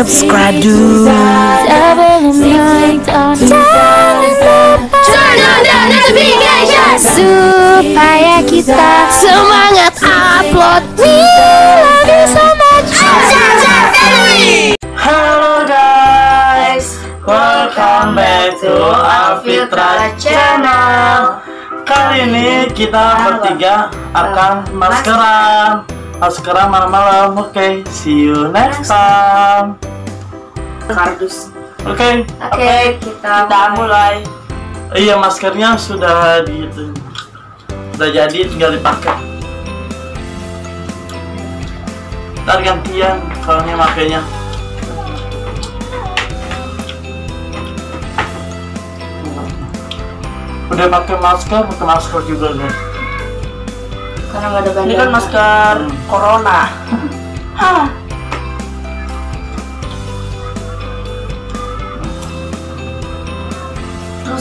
subscribe dulu. Supaya kita semangat upload. We love you so much. Halo guys, welcome back to Alfitra Channel. Kali ini kita bertiga akan maskeran malam-malam. Oke, see you next time. Kardus. Oke, kita mulai. Iya, maskernya sudah jadi, tinggal dipakai. Ntar gantian kalau ini makainya. Udah pakai masker juga guys. Karena nggak ada bandana. Ini kan masker corona.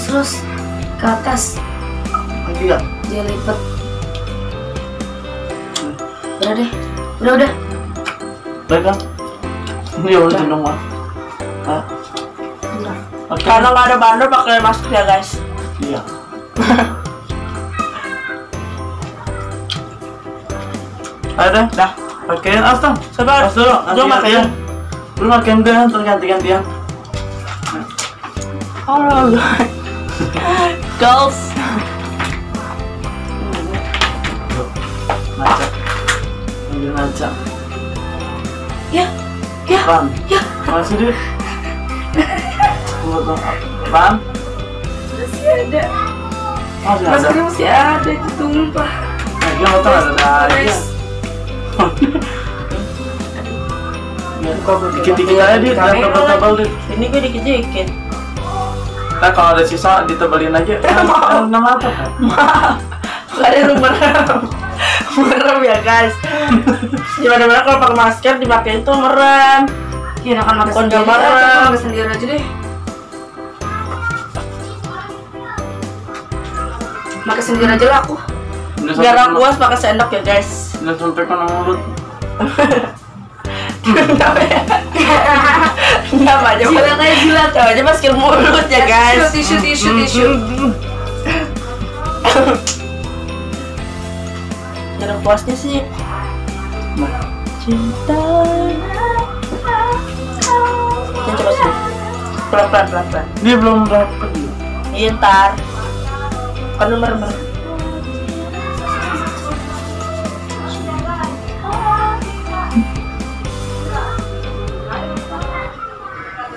Terus ke atas Iya. dia lipet. Udah deh, udah. Baik kan? Ini ya udah dong mas. Oke. Karena nggak ada bandar pakai masker ya guys. Iya. Ada? Dah. Pakaian Astam. Sabar. Belum pakaian. Belum pakaian deh, ganti-gantian. Halo girls. Ngaca. Ambil ngaca. Ya. Pan. Masih deh. Pan. Masih ada. Masih Masih ada itu tumpah. Dia motor ada aja. Dikit-dikit aja dia, tebal-tebal deh. Ini gue dikit-dikit. Nah kalau ada sisa ditebelin aja. Nama apa? Ada merem ya guys. Gimana kalau pakai masker dipakai itu merem. Kira kan makan Bukan sendiri. gambaran. Makan sendiri aja deh. Makan sendiri aja lah aku. Biar aku puas pakai sendok ya guys. Udah sampai ke mulut. Kenapa ya? Kenapa aja? Jilat aja, jilat. Coba aja masker mulut ya guys. Tisu. Jarang puasnya sih. Cinta. Ini coba sih. Pelan. Dia belum dapat. Iya ntar. Kan merem.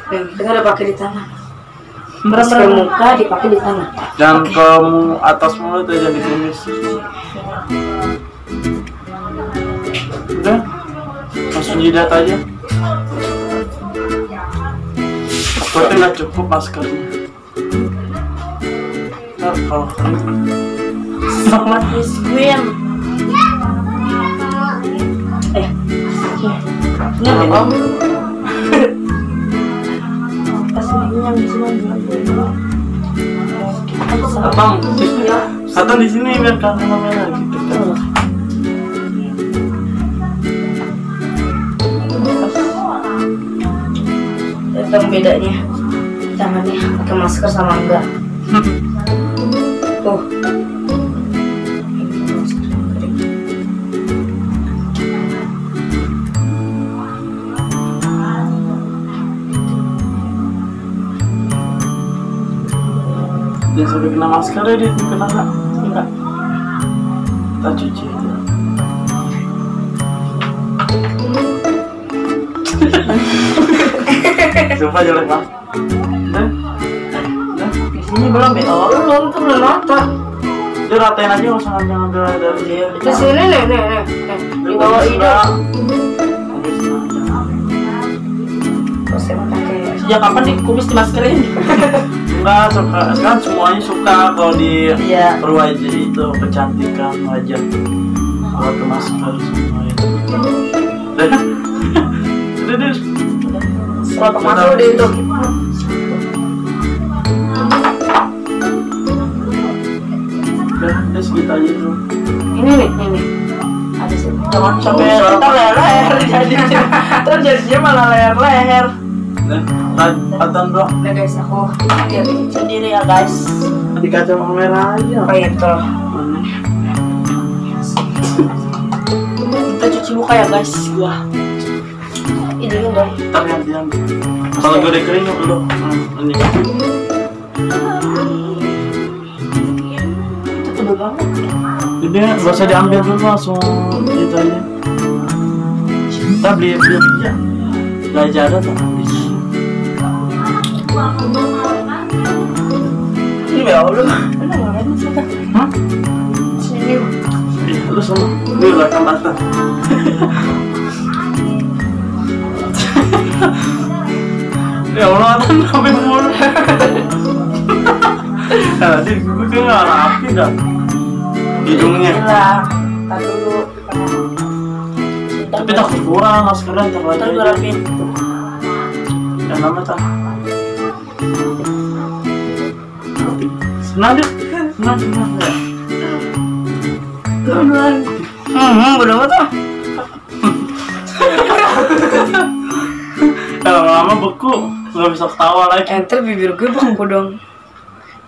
Kita udah pakai di tangan. Masker muka dipakai di tangan. Jangan ke atas mulut aja, jangan ditumis. Udah, langsung jidat aja. Berarti nggak cukup maskernya. Ntar kalau Selamat Miss Queen. Ini om. Kasihnya di sini. Atau di sini biar kamera gitu kan. Itu bedanya tangannya pakai masker sama enggak. Tuh. Dia sampai kena masker ya, dia kena enggak? Kita cuci aja. Coba jelek banget. Di sini belum ya? Oh, Belum rata. Dia ratain aja, nggak usah ngambil dari dia. Di sini nih. Di bawah hidung. Terus yang pakai. sejak kapan nih kumis dimaskerin? Enggak, suka kan semuanya suka kalau di Iya. berwajah itu kecantikan wajah kalau ke masker semua itu. Udah. Kalau ke masker udah itu. Udah segitu aja tuh. Ini nih. Ada sih. Jangan sampai ntar leher jadi. Ntar jadinya malah leher. Atan doang. Nah guys, aku Sendiri ya guys. Di kaca merah aja. oh iya betul. Kita cuci muka ya guys. Gua. Ini dong. Ntar gantian. Kalau gue udah kering lu. Ini. Itu tebel banget. Jadi gak usah diambil dulu langsung itu aja. Kita beli aja. Gajah ada tuh habis. Ini ya Allah. Mana ngapain sih? Hah? Sini. Iya, lu sama. Lu lah kan mata. Ya Allah, Atan sampai mulu. Tadi gue kayak nggak rapi dah. Hidungnya. Gila. Tar dulu. Tapi tak kurang, maskernya ntar Ntar aja. gue rapiin. Yang nama tak. Senang deh. Senang ya. Bodoh amat ah. Lama-lama beku, nggak bisa ketawa lagi. Entar bibir gue beku dong.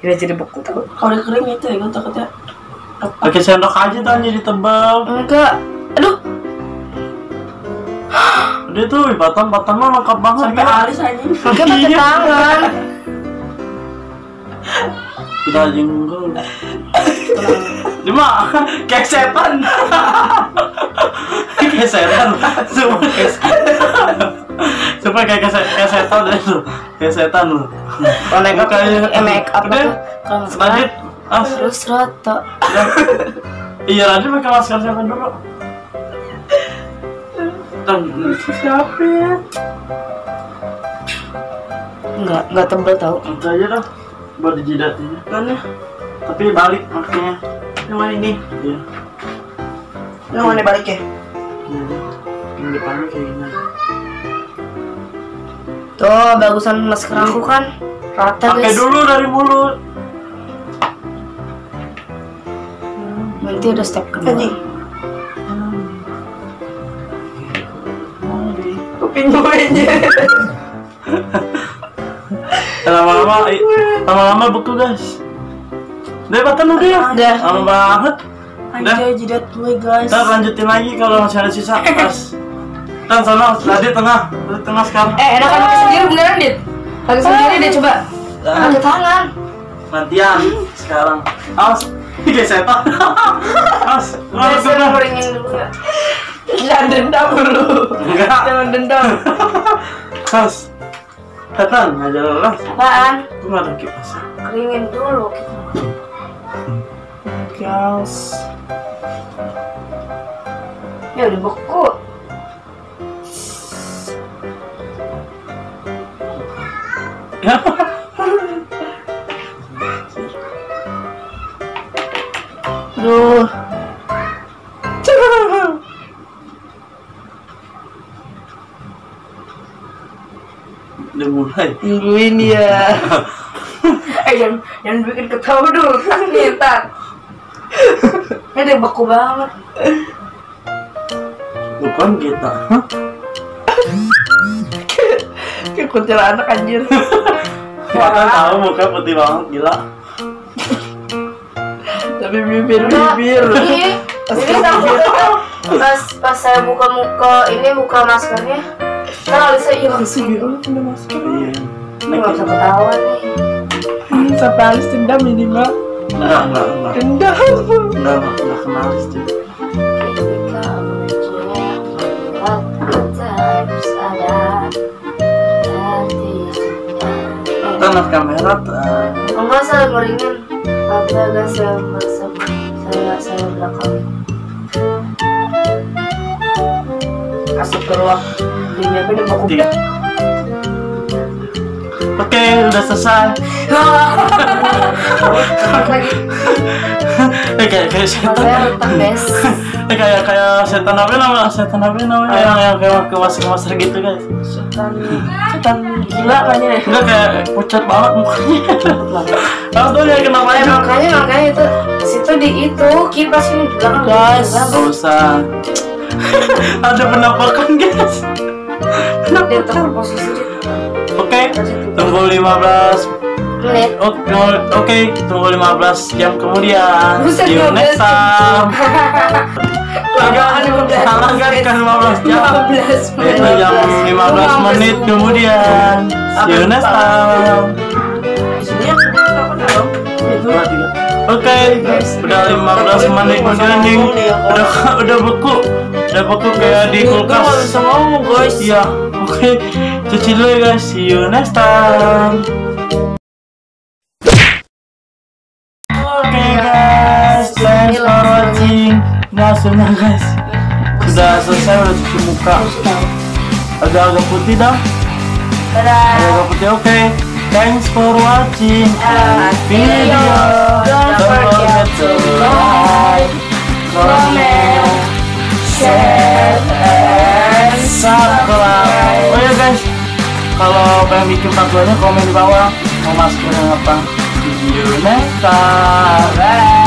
Jadi beku tau. Kalau udah kering itu ya gue takutnya. Pakai sendok aja tuh jadi tebal. Enggak. Aduh. Dia tuh batang-batang mah lengkap banget. Sampai alis aja. Pakai pakai Iya. tangan. Kita aja enggak. Cuma kayak setan. Kayak setan. Supaya kayak setan deh lu. Kayak setan lu. Kalau make up make up Udah. tuh kalau Lanjut. terus rata. Iya, lanjut pakai masker siapa dulu? Siapa ya? Enggak tebel tau. Itu aja dah. Buat di jidatnya. Mana? Tapi balik makanya. Yang mana ini? Iya. Yang mana balik ya? Yang depannya kayak gini. Tuh bagusan masker aku kan rata Pakai guys. dulu dari mulut. Nanti ada step kedua. Anjing. Kuping gue aja. Lama-lama beku guys. Udah Batan udah ya? Udah. Lama banget. Udah. Anjay jidat gue guys. Kita lanjutin lagi kalau masih ada sisa. Pas. Dan sana tadi tengah sekarang. Enak kan pakai sendiri beneran dit? Pakai sendiri deh coba. Pakai tangan. Nantian sekarang. Awas. Kayak setan. Awas. Awas. Saya keringin dulu ya. Jangan dendam dulu. Enggak. Jangan dendam. Awas. Setan aja lelah. Apaan? Itu nggak ada kipas. Keringin dulu. Guys. Ya udah beku. Aduh. Udah mulai. Nungguin ya. Jangan bikin ketawa dulu. Nih ntar. Ini udah beku banget. Bukan kita. Kayak kuntilanak anjir. Kita tahu muka putih banget gila. Tapi bibir. Ini pas saya buka buka maskernya, kan alisnya hilang. Biru punya masker. Iya. Ini nggak bisa ketawa nih. Sampai alis dendam ini mbak. Enggak. Dendam. Enggak kenal sih. Ketika berjuang kita harus ada hati. Kita lihat kamera. Enggak saya ngeringin. Agak saya belakang. Asap keluar. Ini apa udah beku. Tiga. Oke, udah selesai. Lagi. Kayak setan. Makanya retak guys. Kayak setan apa namanya? Yang kayak masker gitu guys. Setan gila kayaknya deh. Enggak kayak pucat banget mukanya. Tahu tuh ya kenapa ya? Makanya itu situ di itu kipas ini di belakang. Guys. Di belakang. Gak usah. Ada penampakan guys. Dia terposisi. Oke, tunggu 15 Menit. Oke, tunggu 15 jam kemudian. Buset, See you 15 next time. Salah kan 15 jam. 15 menit. Itu jam 15 menit kemudian. See you next time. Sini aku kapan dong? Itu. Oke, udah 15 menit kemudian nih. Udah beku. Udah beku kayak di Gue nggak kulkas. bisa ngomong guys. Iya, oke. Cuci dulu ya guys. See you next time. Oke guys, thanks for watching. Nah, sudah guys. Sudah selesai, udah cuci muka. Agak-agak putih dah. Agak putih, oke. Thanks for watching video. Don't forget to like, comment, share, and subscribe. Oh ya guys, kalau pengen bikin part 2 nya komen di bawah. Mau masukin apa? See you next time.